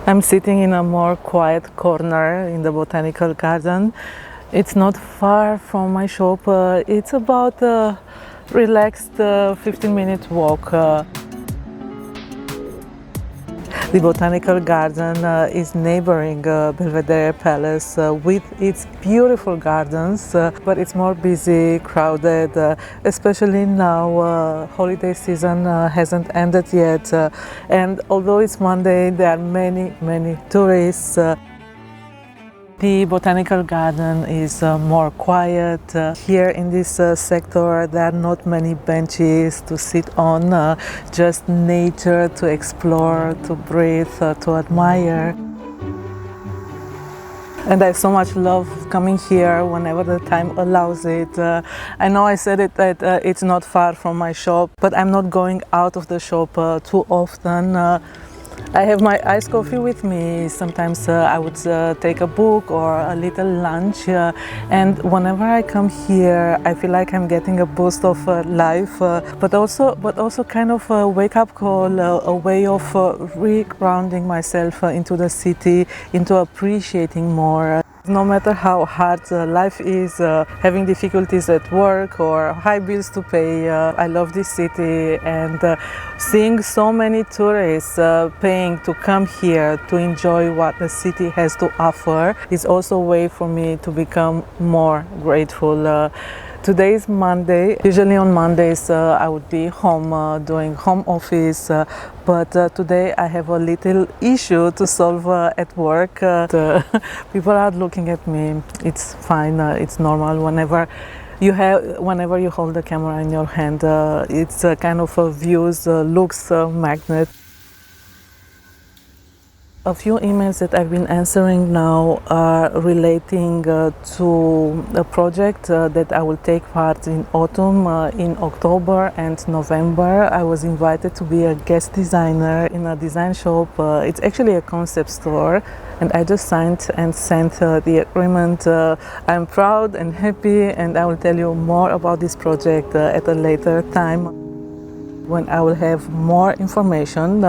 I'm sitting in a more quiet corner in the botanical garden. It's not far from my shop. It's about a relaxed 15-minute walk. The botanical garden is neighboring Belvedere Palace with its beautiful gardens, but it's more busy, crowded, especially now. Holiday season hasn't ended yet, and although it's Monday, there are many tourists. The botanical garden is more quiet. Here in this sector there are not many benches to sit on, just nature to explore, to breathe, to admire. And I so much love coming here whenever the time allows it. I know I said it that it's not far from my shop, but I'm not going out of the shop too often. I have my iced coffee with me. Sometimes I would take a book or a little lunch, and whenever I come here I feel like I'm getting a boost of life, but also kind of a wake-up call, a way of re-grounding myself into the city, into appreciating more. No matter how hard life is, having difficulties at work or high bills to pay, I love this city, and seeing so many tourists paying to come here to enjoy what the city has to offer is also a way for me to become more grateful. Today is Monday. Usually on Mondays I would be home doing home office, but today I have a little issue to solve at work. People are looking at me. It's fine, it's normal. Whenever you hold the camera in your hand, it's a kind of a views, looks magnet. A few emails that I've been answering now are relating to a project that I will take part in autumn. In October and November I was invited to be a guest designer in a design shop. It's actually a concept store, and I just signed and sent the agreement. I'm proud and happy, and I will tell you more about this project at a later time when I will have more information.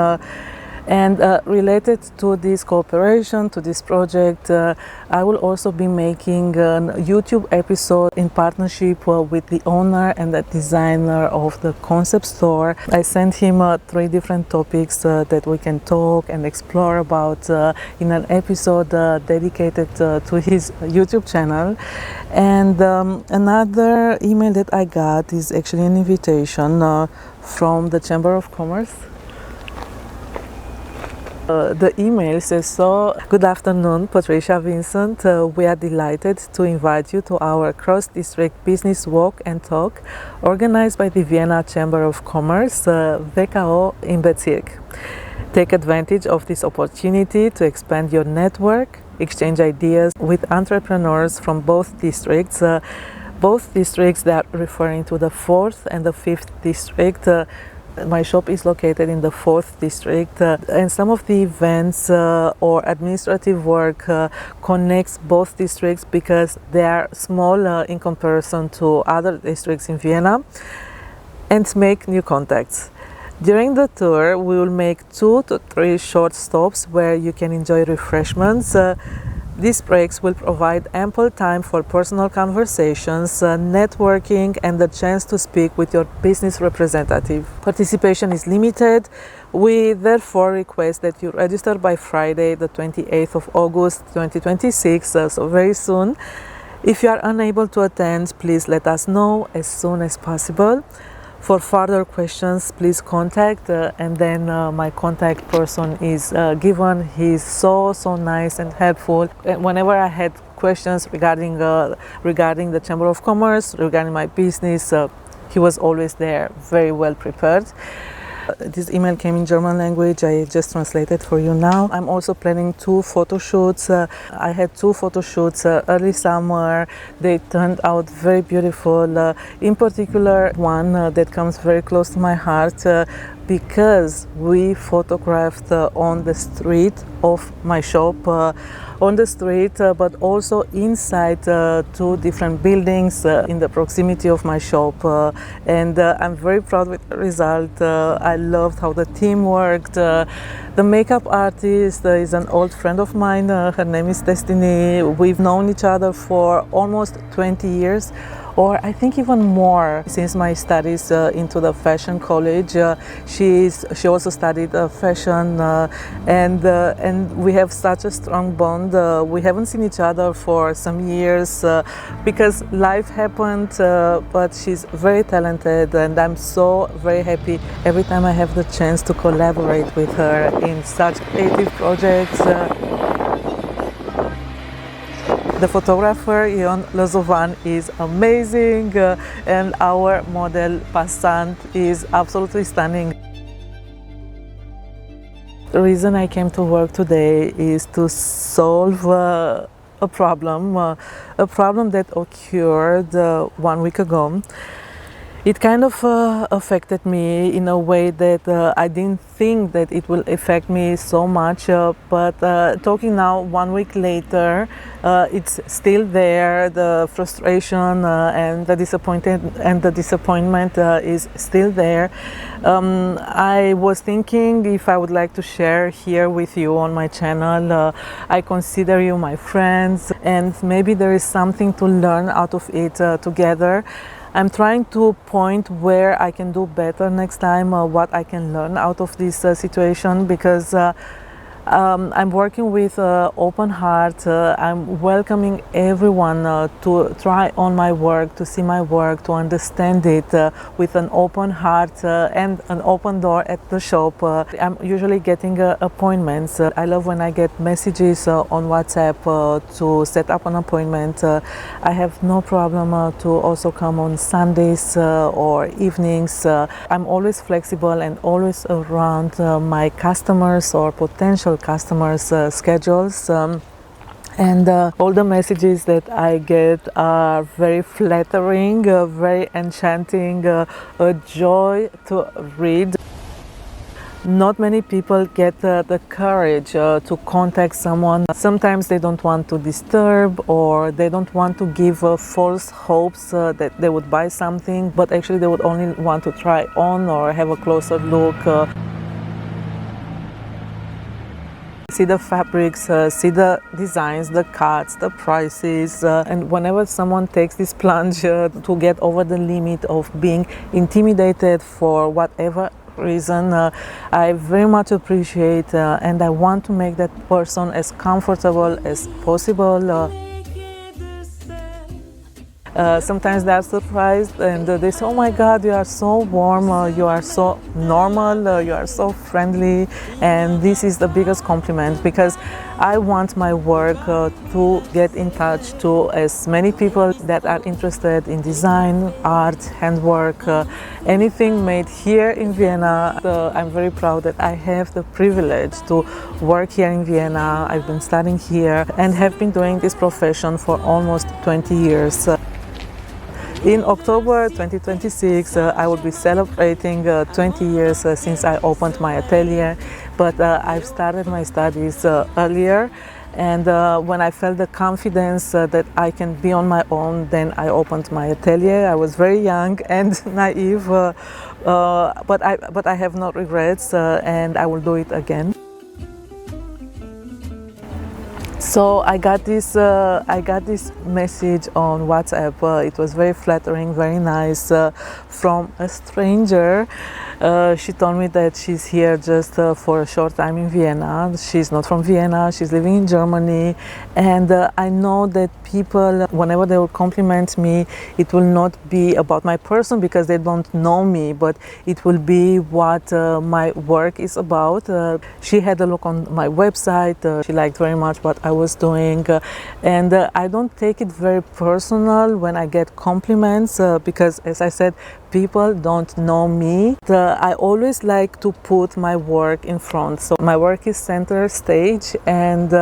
And related to this cooperation, to this project, I will also be making a YouTube episode in partnership with the owner and the designer of the concept store. I sent him 3 different topics that we can talk and explore about in an episode dedicated to his YouTube channel. And another email that I got is actually an invitation from the Chamber of Commerce. The email says so: "Good afternoon, Patricia Vincent. We are delighted to invite you to our cross-district business walk and talk organized by the Vienna Chamber of Commerce, WKO im Bezirk. Take advantage of this opportunity to expand your network, exchange ideas with entrepreneurs from both districts." Both districts that are referring to the 4th and the 5th district. My shop is located in the 4th district, and some of the events or administrative work connects both districts because they are small in comparison to other districts in Vienna, and make new contacts. During the tour we will make 2 to 3 short stops where you can enjoy refreshments. These breaks will provide ample time for personal conversations, networking, and the chance to speak with your business representative. Participation is limited. We therefore request that you register by Friday, the 28th of August 2026, so very soon. If you are unable to attend, please let us know as soon as possible. For further questions, please contact, and then my contact person is given. He's so nice and helpful. Whenever I had questions regarding the Chamber of Commerce, regarding my business, he was always there, very well prepared. This email came in German language. I just translated for you now. I'm also planning 2 photo shoots. I had 2 photo shoots early summer. They turned out very beautiful. In particular, one that comes very close to my heart because we photographed on the street of my shop, on the street, but also inside two different buildings in the proximity of my shop. And I'm very proud with the result. I loved how the team worked. The makeup artist is an old friend of mine. Her name is Destiny. We've known each other for almost 20 years, or I think even more, since my studies into the fashion college. She also studied fashion, and we have such a strong bond. We haven't seen each other for some years because life happened, but she's very talented, and I'm so very happy every time I have the chance to collaborate with her in such creative projects. The photographer Ion Lozovan is amazing, and our model Passant is absolutely stunning. The reason I came to work today is to solve a problem that occurred 1 week ago. It kind of affected me in a way that I didn't think that it will affect me so much, but talking now 1 week later, it's still there. The frustration and the disappointment is still there. I was thinking if I would like to share here with you on my channel. I consider you my friends, and maybe there is something to learn out of it together. I'm trying to point where I can do better next time, what I can learn out of this situation, because I'm working with open heart. I'm welcoming everyone to try on my work, to see my work, to understand it with an open heart and an open door at the shop. I'm usually getting appointments. I love when I get messages on WhatsApp to set up an appointment. I have no problem to also come on Sundays or evenings. I'm always flexible and always around my customers or potential customers' schedules, and all the messages that I get are very flattering, very enchanting, a joy to read. Not many people get the courage to contact someone. Sometimes they don't want to disturb, or they don't want to give false hopes that they would buy something, but actually they would only want to try on or have a closer look. See the fabrics, see the designs, the cuts, the prices, and whenever someone takes this plunge to get over the limit of being intimidated for whatever reason, I very much appreciate, and I want to make that person as comfortable as possible. Sometimes they're surprised and they say, "Oh my God, you are so warm, you are so normal, you are so friendly," and this is the biggest compliment, because I want my work to get in touch to as many people that are interested in design, art, handwork, anything made here in Vienna. I'm very proud that I have the privilege to work here in Vienna. I've been studying here and have been doing this profession for almost 20 years. In October 2026, I will be celebrating 20 years since I opened my atelier, but I've started my studies earlier, and when I felt the confidence that I can be on my own, then I opened my atelier. I was very young and naive, but I have no regrets, and I will do it again. So I got this message on WhatsApp. It was very flattering, very nice, from a stranger. She told me that she's here just for a short time in Vienna. She's not from Vienna, she's living in Germany, and I know that people, whenever they will compliment me, it will not be about my person because they don't know me, but it will be what my work is about. She had a look on my website, she liked very much what I was doing, and I don't take it very personal when I get compliments, because, as I said, people don't know me. I always like to put my work in front, so my work is center stage, and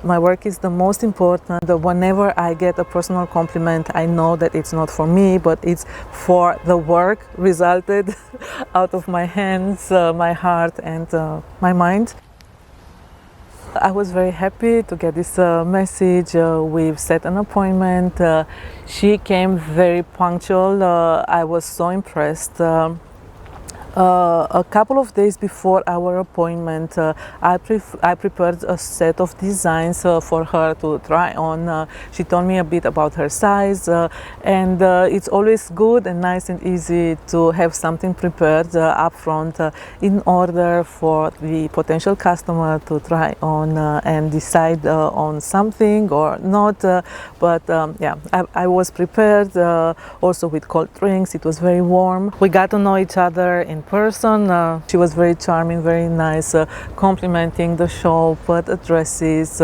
My work is the most important. Whenever I get a personal compliment, I know that it's not for me, but it's for the work resulted out of my hands, my heart, and my mind. I was very happy to get this message. We've set an appointment. She came very punctual. I was so impressed. A couple of days before our appointment, I prepared a set of designs for her to try on. She told me a bit about her size, and it's always good and nice and easy to have something prepared up front in order for the potential customer to try on and decide on something or not. Yeah, I was prepared also with cold drinks. It was very warm. We got to know each other in person. She was very charming, very nice, complimenting the shop, the dresses.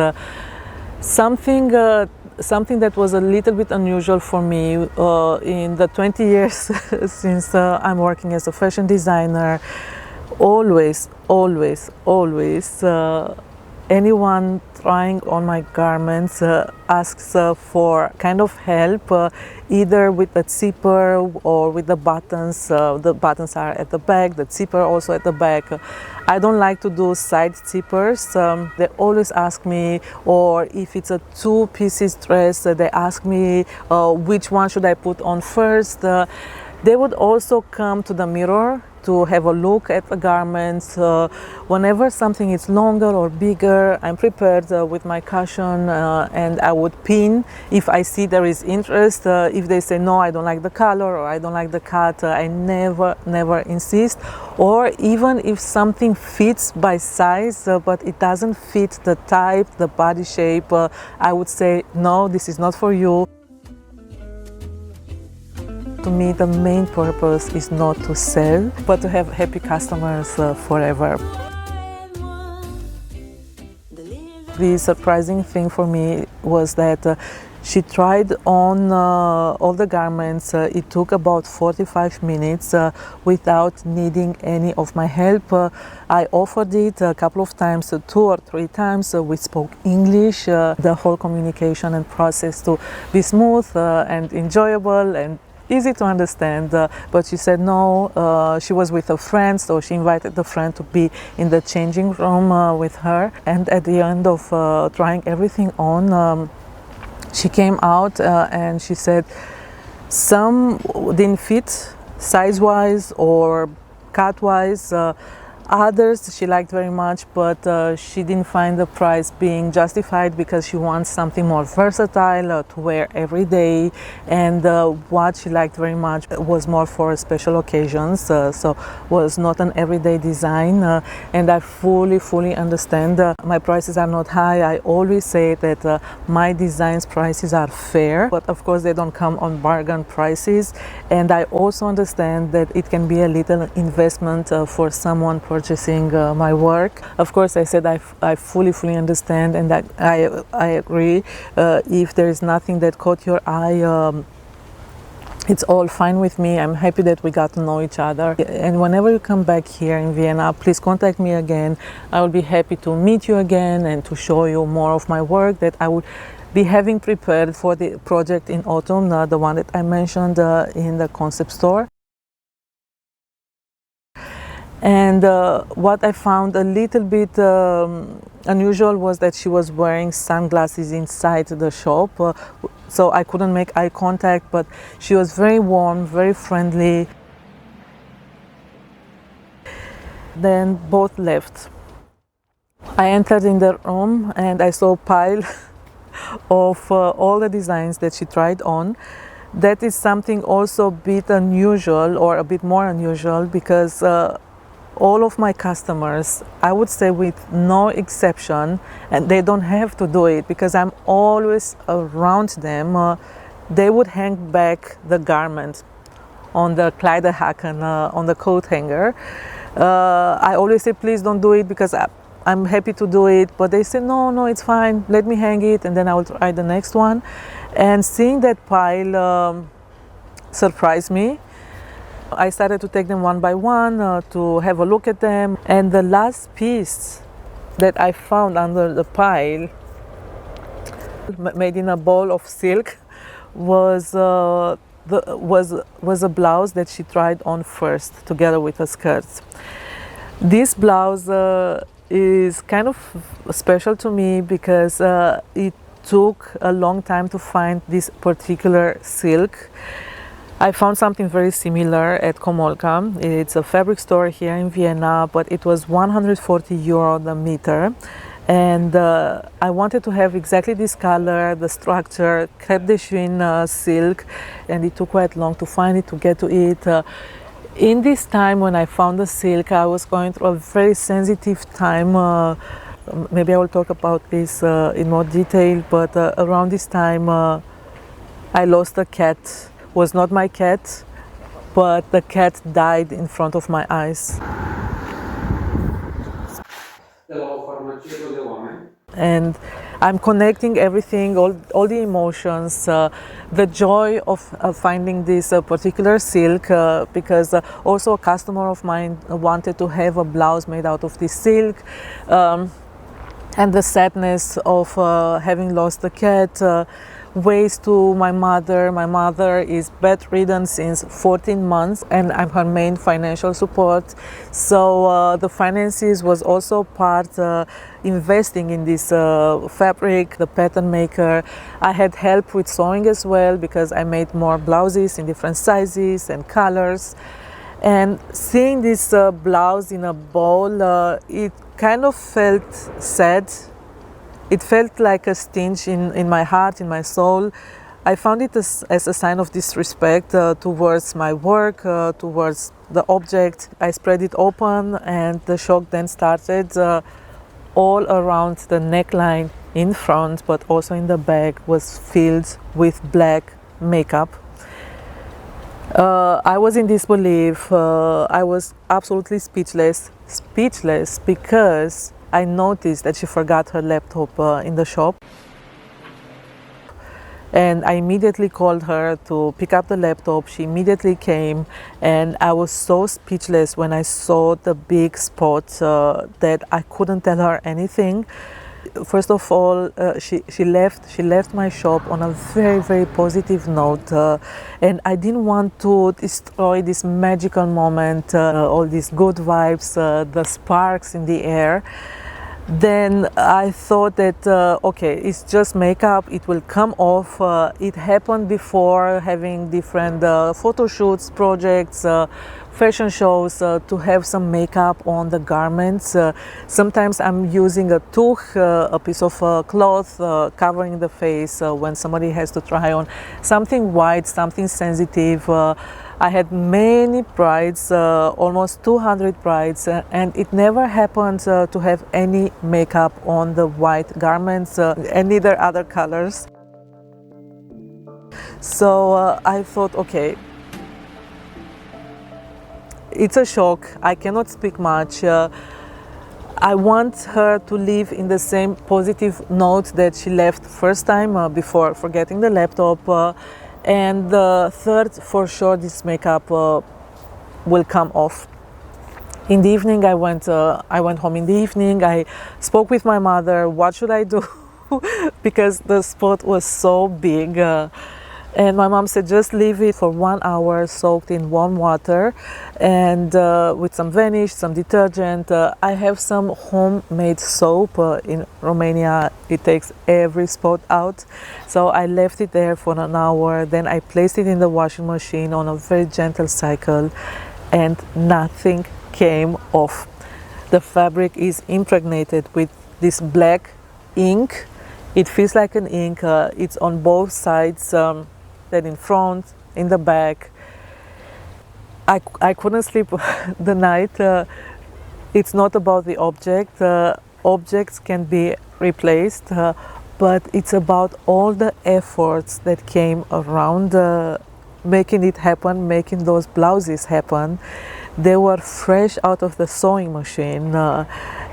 Something that was a little bit unusual for me in the 20 years since I'm working as a fashion designer. Always anyone trying on my garments asks for kind of help, either with the zipper or with the buttons. The buttons are at the back, the zipper also at the back. I don't like to do side zippers. They always ask me, or if it's a two-pieces dress, they ask me which one should I put on first. They would also come to the mirror to have a look at the garments. Whenever something is longer or bigger, I'm prepared with my cushion, and I would pin if I see there is interest. If they say no, I don't like the color or I don't like the cut, I never insist. Or even if something fits by size but it doesn't fit the type, the body shape, I would say no, this is not for you. To me, the main purpose is not to sell, but to have happy customers forever. The surprising thing for me was that she tried on all the garments. It took about 45 minutes without needing any of my help. I offered it a couple of times, 2 or 3 times. We spoke English, the whole communication and process to be smooth and enjoyable and easy to understand, but she said no. She was with a friend, so she invited the friend to be in the changing room with her. And at the end of trying everything on, she came out and she said some didn't fit size-wise or cut-wise. Others she liked very much, but she didn't find the price being justified because she wants something more versatile to wear every day. And what she liked very much was more for special occasions, so was not an everyday design. And I fully understand. My prices are not high. I always say that my designs prices are fair, but of course they don't come on bargain prices. And I also understand that it can be a little investment for someone purchasing my work. Of course, I said I fully understand, and that I agree. If there is nothing that caught your eye, it's all fine with me. I'm happy that we got to know each other. And whenever you come back here in Vienna, please contact me again. I will be happy to meet you again and to show you more of my work that I would be having prepared for the project in autumn, the one that I mentioned in the concept store. And what I found a little bit unusual was that she was wearing sunglasses inside the shop, so I couldn't make eye contact, but she was very warm, very friendly. Then both left. I entered in the room and I saw a pile of all the designs that she tried on. That is something also a bit unusual, or a bit more unusual, because all of my customers, I would say with no exception, and they don't have to do it because I'm always around them, they would hang back the garment on the kleiderhaken, on the coat hanger. I always say, please don't do it, because I'm happy to do it, but they say, no, it's fine, let me hang it, and then I will try the next one. And seeing that pile surprised me. I started to take them one by one to have a look at them, and the last piece that I found under the pile made in a ball of silk was was a blouse that she tried on first together with a skirt. This blouse is kind of special to me because it took a long time to find this particular silk. I found something very similar at Komolka. It's a fabric store here in Vienna, but it was 140 euro the meter. And I wanted to have exactly this color, the structure, crepe de chine silk, and it took quite long to find it, to get to it. In this time when I found the silk, I was going through a very sensitive time. Maybe I will talk about this in more detail, but around this time I lost a cat. It was not my cat, but the cat died in front of my eyes. And I'm connecting everything, all the emotions, the joy of finding this particular silk, because also a customer of mine wanted to have a blouse made out of this silk, and the sadness of having lost the cat weighs to my mother. My mother is bedridden since 14 months and I'm her main financial support. So the finances was also part investing in this fabric, the pattern maker. I had help with sewing as well because I made more blouses in different sizes and colors. And seeing this blouse in a bowl, it kind of felt sad. It felt like a stench in my heart, in my soul. I found it as a sign of disrespect towards my work, towards the object. I spread it open and the shock then started all around the neckline in front, but also in the back was filled with black makeup. I was in disbelief. I was absolutely speechless because I noticed that she forgot her laptop in the shop, and I immediately called her to pick up the laptop. She immediately came, and I was so speechless when I saw the big spot that I couldn't tell her anything. First of all, she left my shop on a very positive note, and I didn't want to destroy this magical moment, all these good vibes, the sparks in the air. Then I thought that okay, it's just makeup, it will come off. It happened before, having different photo shoots, projects, fashion shows, to have some makeup on the garments. Sometimes I'm using a tuch, a piece of cloth covering the face when somebody has to try on something white, something sensitive. I had many brides, almost 200 brides, and it never happened to have any makeup on the white garments and neither other colors. So I thought, okay, it's a shock. I cannot speak much. I want her to leave in the same positive note that she left first time before forgetting the laptop. And third, for sure, this makeup will come off. In the evening, I went home in the evening. I spoke with my mother. What should I do? Because the spot was so big. And my mom said, just leave it for 1 hour soaked in warm water and with some vanish, some detergent. I have some homemade soap in Romania. It takes every spot out. So I left it there for an hour. Then I placed it in the washing machine on a very gentle cycle and nothing came off. The fabric is impregnated with this black ink. It feels like an ink. It's on both sides. That in front, in the back. I couldn't sleep the night. It's not about the object. Objects can be replaced, but it's about all the efforts that came around making it happen, making those blouses happen. They were fresh out of the sewing machine,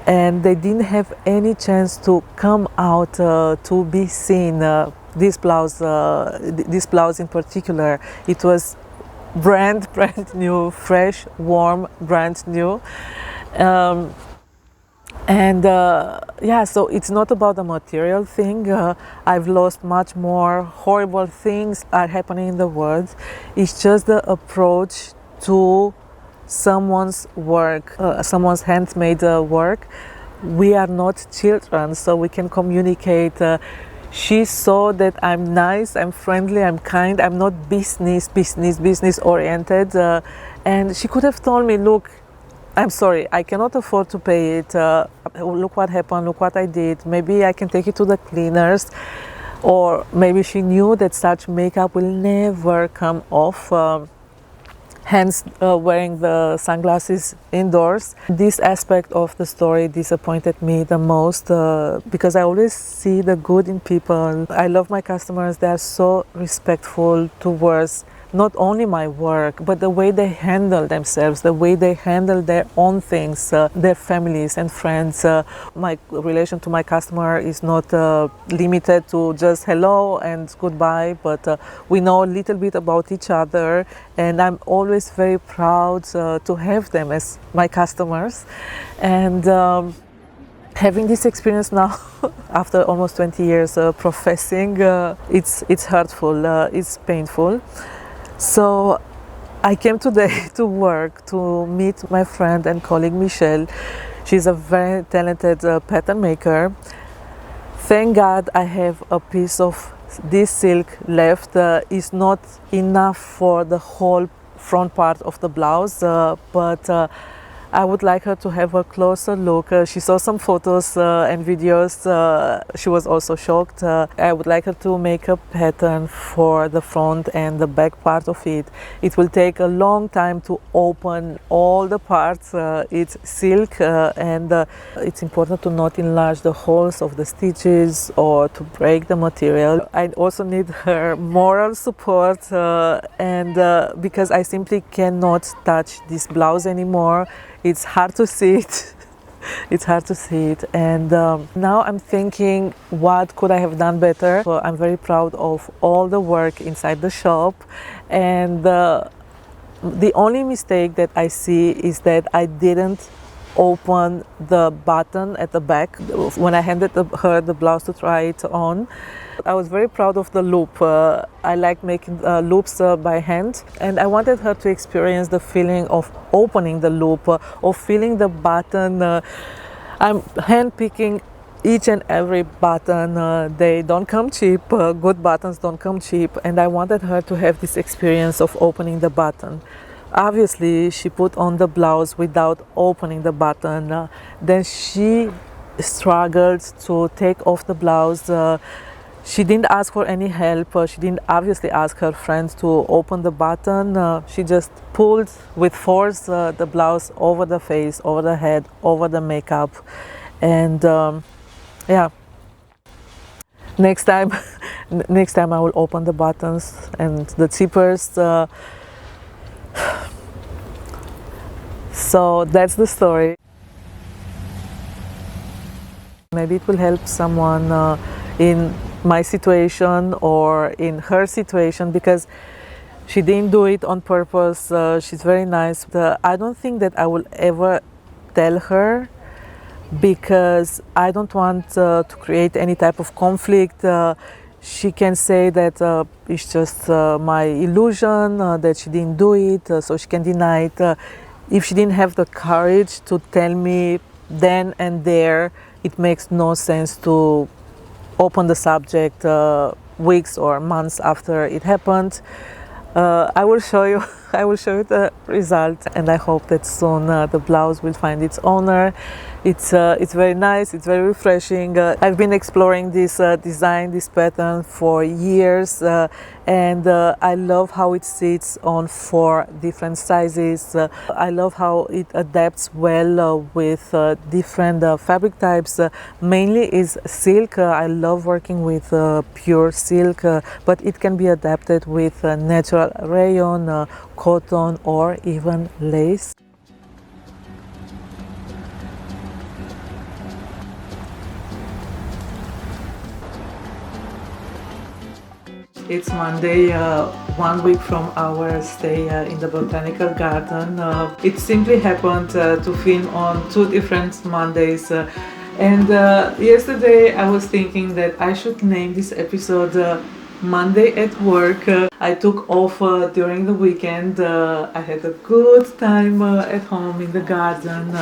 and they didn't have any chance to come out to be seen. This blouse in particular, it was brand new, fresh, warm, brand new. And yeah, so it's not about the material thing. I've lost much more. Horrible things are happening in the world. It's just the approach to someone's work, someone's handmade work. We are not children, so we can communicate. She saw that I'm nice, I'm friendly, I'm kind, I'm not business oriented. And she could have told me, look, I'm sorry, I cannot afford to pay it. Look what happened, look what I did. Maybe I can take it to the cleaners. Or maybe she knew that such makeup will never come off. Hence wearing the sunglasses indoors. This aspect of the story disappointed me the most because I always see the good in people. I love my customers. They are so respectful towards not only my work, but the way they handle themselves, the way they handle their own things, their families and friends. My relation to my customer is not limited to just hello and goodbye, but we know a little bit about each other, and I'm always very proud to have them as my customers. And having this experience now after almost 20 years professing, it's hurtful, it's painful. So I came today to work to meet my friend and colleague Michelle. She's a very talented pattern maker. Thank God I have a piece of this silk left. It's not enough for the whole front part of the blouse, but I would like her to have a closer look. She saw some photos and videos. She was also shocked. I would like her to make a pattern for the front and the back part of it. It will take a long time to open all the parts. It's silk and it's important to not enlarge the holes of the stitches or to break the material. I also need her moral support and because I simply cannot touch this blouse anymore. It's hard to see it. It's hard to see it. And now I'm thinking, what could I have done better? So I'm very proud of all the work inside the shop. And the only mistake that I see is that I didn't open the button at the back when I handed her the blouse to try it on. I was very proud of the loop. I like making loops by hand, and I wanted her to experience the feeling of opening the loop, of feeling the button. I'm hand picking each and every button. They don't come cheap. Good buttons don't come cheap, and I wanted her to have this experience of opening the button. Obviously, she put on the blouse without opening the button. Then she struggled to take off the blouse. She didn't ask for any help. She didn't obviously ask her friends to open the button. She just pulled with force the blouse over the face, over the head, over the makeup. And yeah, next time, next time I will open the buttons and the zippers. So that's the story. Maybe it will help someone in my situation or in her situation, because she didn't do it on purpose. She's very nice. I don't think that I will ever tell her, because I don't want to create any type of conflict. She can say that it's just my illusion, that she didn't do it, so she can deny it. If she didn't have the courage to tell me then and there, it makes no sense to open the subject weeks or months after it happened. I will show you I will show you the result, and I hope that soon the blouse will find its owner. It's very nice, it's very refreshing. I've been exploring this design, this pattern for years, and I love how it sits on 4 different sizes. I love how it adapts well with different fabric types. Mainly is silk. I love working with pure silk, but it can be adapted with natural rayon, cotton, or even lace. It's Monday, 1 week from our stay in the Botanical Garden. It simply happened to film on 2 different Mondays. And yesterday I was thinking that I should name this episode Monday at Work. I took off during the weekend. I had a good time at home in the garden.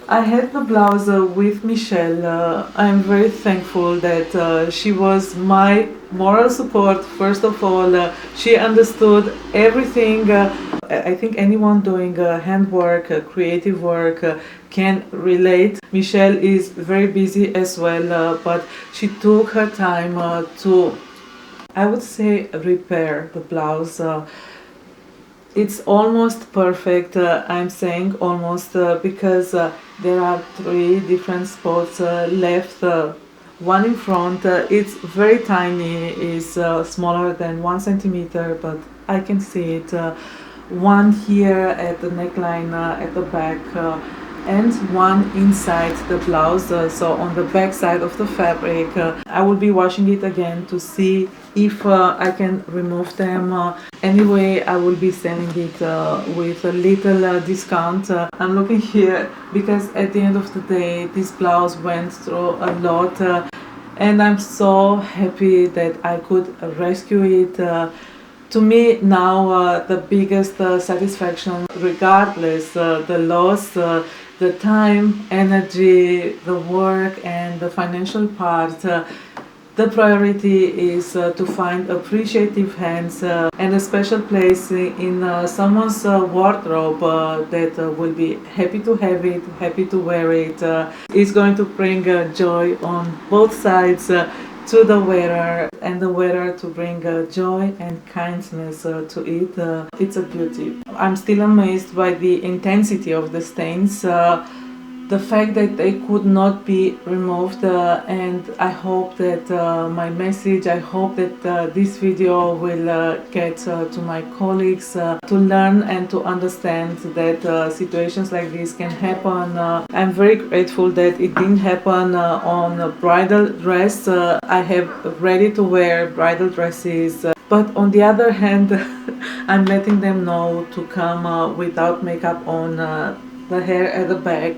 I had the blouse with Michelle. I'm very thankful that she was my moral support. First of all, she understood everything. I think anyone doing handwork, creative work can relate. Michelle is very busy as well, but she took her time to, I would say, repair the blouse. It's almost perfect. I'm saying almost because there are 3 different spots left. One in front, it's very tiny, is smaller than 1 centimeter, but I can see it. One here at the neckline at the back, and one inside the blouse, so on the back side of the fabric. I will be washing it again to see if I can remove them. Anyway, I will be selling it with a little discount. I'm looking here because at the end of the day this blouse went through a lot, and I'm so happy that I could rescue it. To me now, the biggest satisfaction, regardless the loss, the time, energy, the work and the financial part, the priority is to find appreciative hands and a special place in someone's wardrobe that will be happy to have it, happy to wear it. It's going to bring joy on both sides to the wearer, and the wearer to bring joy and kindness to it. It's a beauty. I'm still amazed by the intensity of the stains, the fact that they could not be removed, and I hope that my message, I hope that this video will get to my colleagues to learn and to understand that situations like this can happen. I'm very grateful that it didn't happen on a bridal dress. I have ready to wear bridal dresses, but on the other hand I'm letting them know to come without makeup on, the hair at the back,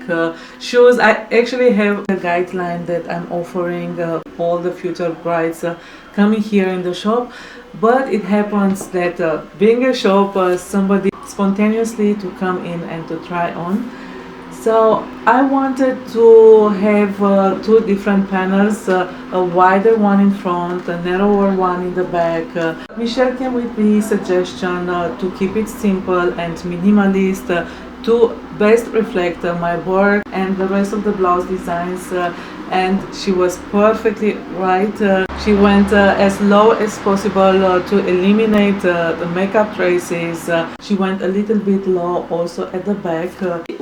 shoes. I actually have a guideline that I'm offering all the future brides coming here in the shop, but it happens that being a shop, somebody spontaneously to come in and to try on. So I wanted to have 2 different panels, a wider one in front, a narrower one in the back. Michelle came with the suggestion to keep it simple and minimalist, to best reflect my work and the rest of the blouse designs, and she was perfectly right. She went as low as possible to eliminate the makeup traces. She went a little bit low also at the back.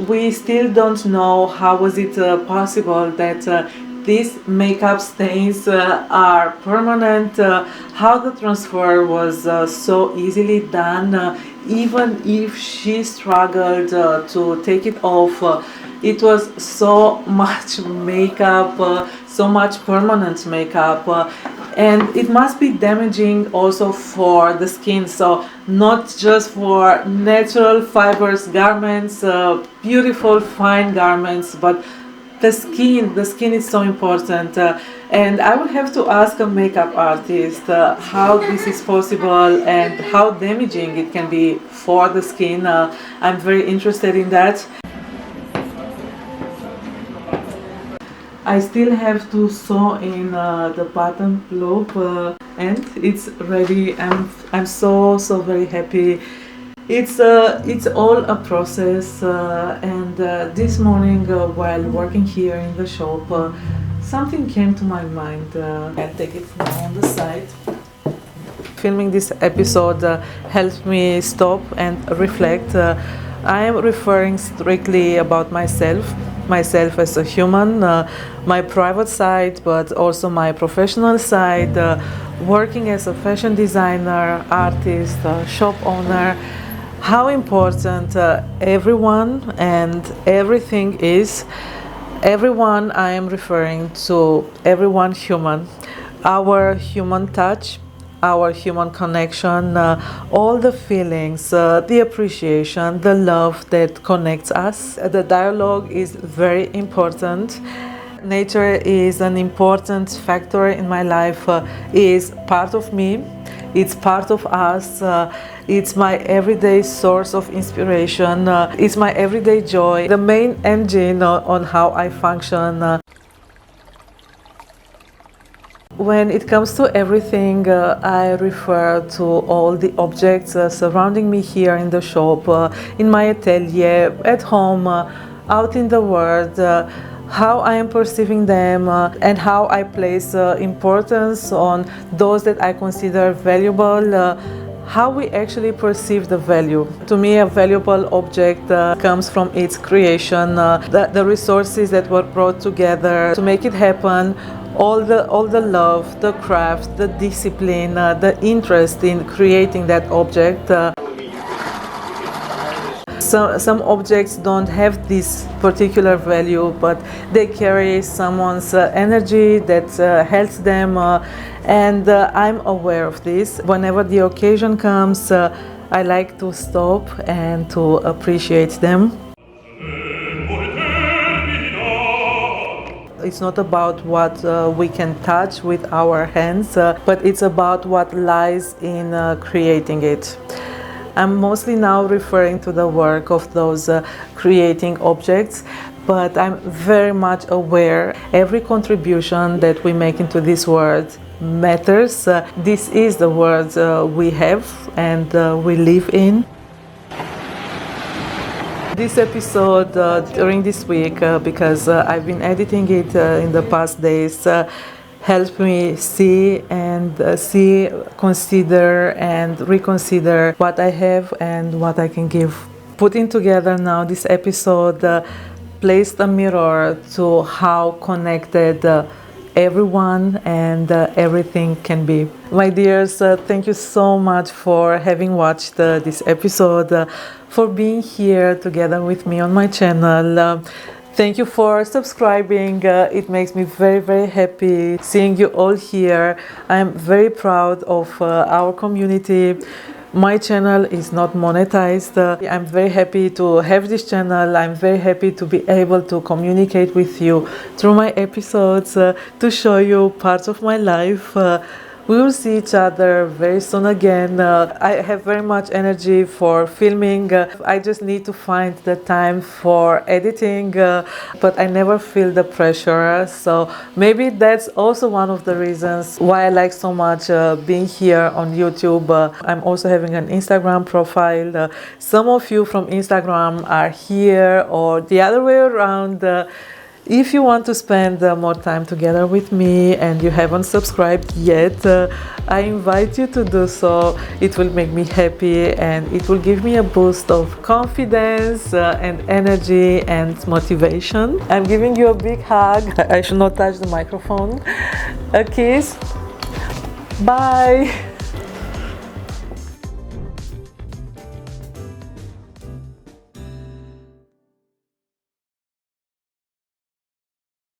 We still don't know how was it possible that these makeup stains are permanent, how the transfer was so easily done. Even if she struggled to take it off, it was so much makeup, so much permanent makeup, and it must be damaging also for the skin. So not just for natural fibers garments, beautiful fine garments, but the skin is so important. And I will have to ask a makeup artist how this is possible and how damaging it can be for the skin. I'm very interested in that. I still have to sew in the bottom loop, and it's ready. I'm so very happy. It's all a process, and this morning while working here in the shop, something came to my mind. I'll take it now on the side. Filming this episode helped me stop and reflect. I am referring strictly about myself as a human, my private side, but also my professional side, working as a fashion designer, artist, shop owner. How important everyone and everything is. Everyone, I am referring to everyone human. Our human touch, our human connection, all the feelings, the appreciation, the love that connects us. The dialogue is very important. Nature is an important factor in my life, is part of me, it's part of us, it's my everyday source of inspiration, it's my everyday joy, the main engine on how I function. When it comes to everything, I refer to all the objects surrounding me here in the shop, in my atelier, at home, out in the world, how I am perceiving them, and how I place importance on those that I consider valuable, how we actually perceive the value. To me, a valuable object comes from its creation, the resources that were brought together to make it happen, all the love, the craft, the discipline, the interest in creating that object. Some objects don't have this particular value, but they carry someone's energy that helps them, and I'm aware of this. Whenever the occasion comes, I like to stop and to appreciate them. It's not about what we can touch with our hands, but it's about what lies in creating it. I'm mostly now referring to the work of those creating objects, but I'm very much aware every contribution that we make into this world matters. This is the world we have and we live in. This episode during this week, because I've been editing it in the past days, helped me see, consider and reconsider what I have and what I can give. Putting together now this episode placed a mirror to how connected everyone and everything can be. My dears, thank you so much for having watched this episode, for being here together with me on my channel. Thank you for subscribing. It makes me very, very happy seeing you all here. I'm very proud of our community. My channel is not monetized. I'm very happy to have this channel. I'm very happy to be able to communicate with you through my episodes, to show you parts of my life. We will see each other very soon again. I have very much energy for filming. I just need to find the time for editing, but I never feel the pressure. So maybe that's also one of the reasons why I like so much being here on YouTube. I'm also having an Instagram profile. Some of you from Instagram are here, or the other way around. If you want to spend more time together with me and you haven't subscribed yet, I invite you to do so. It will make me happy and it will give me a boost of confidence and energy and motivation. I'm giving you a big hug. I should not touch the microphone. A kiss. Bye.